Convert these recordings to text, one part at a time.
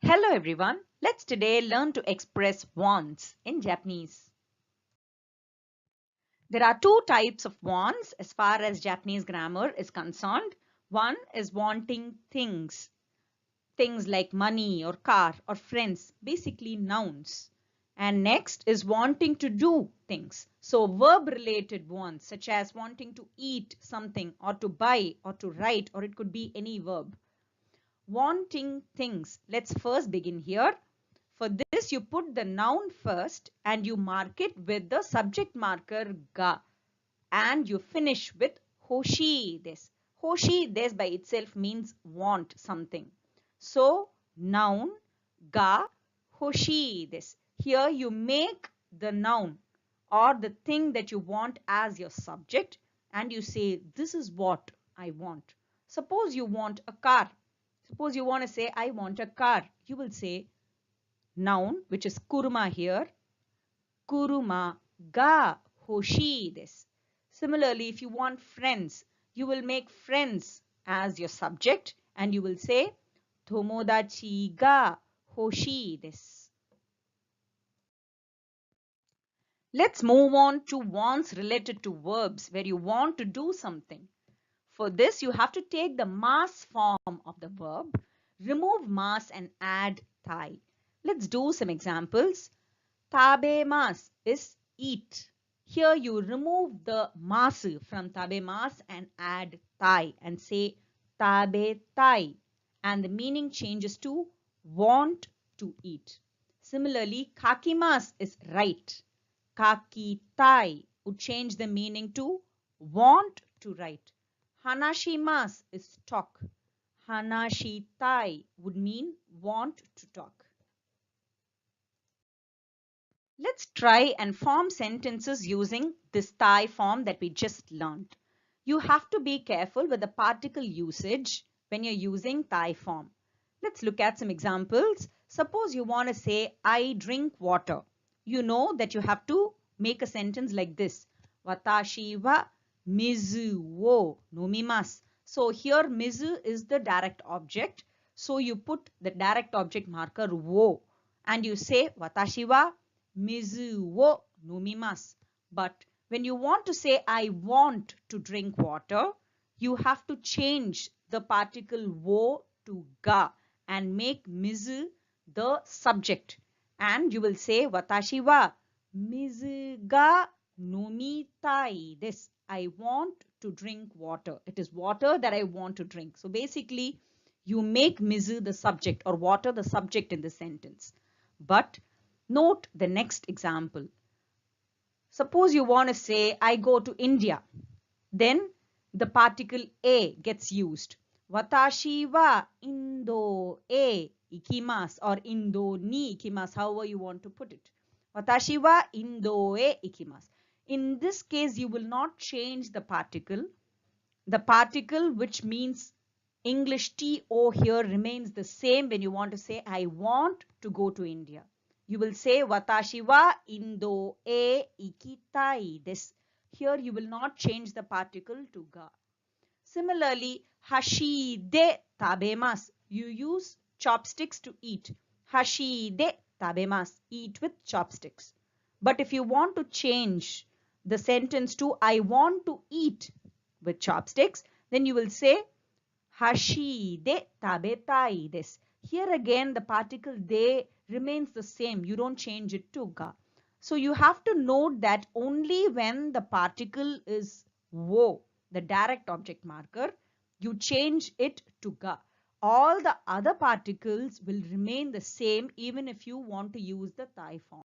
Hello everyone. Let's today learn to express wants in Japanese. There are two types of wants as far as Japanese grammar is concerned. One is wanting things. Things like money or car or friends, basically nouns. And next is wanting to do things. So verb related wants such as wanting to eat something or to buy or to write, or it could be any verb. Wanting things. Let's first begin here. For this, you put the noun first and you mark it with the subject marker ga, and you finish with Hoshii des. Hoshii des by itself means want something. So noun ga Hoshii des. Here you make the noun or the thing that you want as your subject and you say this is what I want. Suppose you want a car. Suppose you want to say I want a car. You will say noun, which is kuruma here, kuruma ga hoshii desu. Similarly, if you want friends, you will make friends as your subject and you will say tomodachi ga hoshii desu. Let's move on to wants related to verbs where you want to do something. For this, you have to take the mas form of the verb, remove mas and add tai. Let's do some examples. Tabemas is eat. Here you remove the masu from tabemas and add tai and say tabetai, and the meaning changes to want to eat. Similarly, kakimas is write. Kakitai would change the meaning to want to write. Hanashimas is talk. Hanashitai would mean want to talk. Let's try and form sentences using this tai form that we just learned. You have to be careful with the particle usage when you're using tai form. Let's look at some examples. Suppose you want to say, I drink water. You know that you have to make a sentence like this. Watashi wa mizu wo nomimasu. So here mizu is the direct object. So you put the direct object marker wo and you say watashi wa mizu wo nomimasu. But when you want to say I want to drink water, you have to change the particle wo to ga and make mizu the subject. And you will say watashi wa mizu ga nomitai desu. I want to drink water. It is water that I want to drink. So basically, you make mizu the subject or water the subject in the sentence. But note the next example. Suppose you want to say, I go to India. Then the particle a gets used. Watashi wa Indo e ikimasu or Indo ni ikimasu, however you want to put it. Watashi wa Indo e ikimasu. In this case, you will not change the particle. The particle which means English TO here remains the same when you want to say, I want to go to India. You will say, watashi wa Indo e ikitai desu. Here you will not change the particle to ga. Similarly, Hoshii de tabemasu. You use chopsticks to eat. Hoshii de tabemasu. Eat with chopsticks. But if you want to change the sentence to I want to eat with chopsticks, then you will say Hoshii de tabetai desu. Here again the particle de remains the same. You don't change it to ga. So you have to note that only when the particle is wo, the direct object marker, you change it to ga. All the other particles will remain the same even if you want to use the tai form.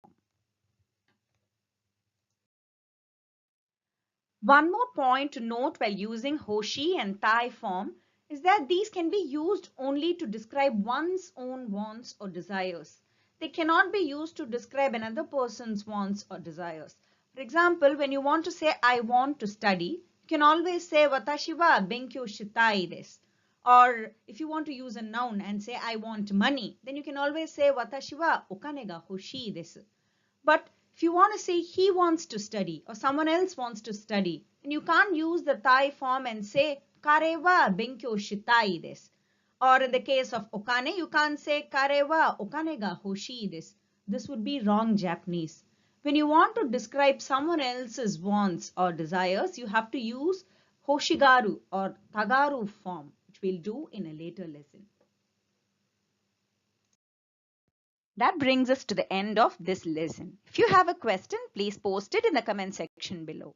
One more point to note while using Hoshii and tai form is that these can be used only to describe one's own wants or desires. They cannot be used to describe another person's wants or desires. For example, when you want to say I want to study, you can always say watashi wa benkyou shitai desu. Or if you want to use a noun and say I want money, then you can always say watashi wa okane ga hoshii desu. But if you want to say he wants to study or someone else wants to study, and you can't use the tai form and say kare wa benkyou shitai desu. Or in the case of okane, you can't say kare wa okane ga hoshii desu. This would be wrong Japanese. When you want to describe someone else's wants or desires, you have to use hoshigaru or tagaru form, which we'll do in a later lesson. That brings us to the end of this lesson. If you have a question, please post it in the comment section below.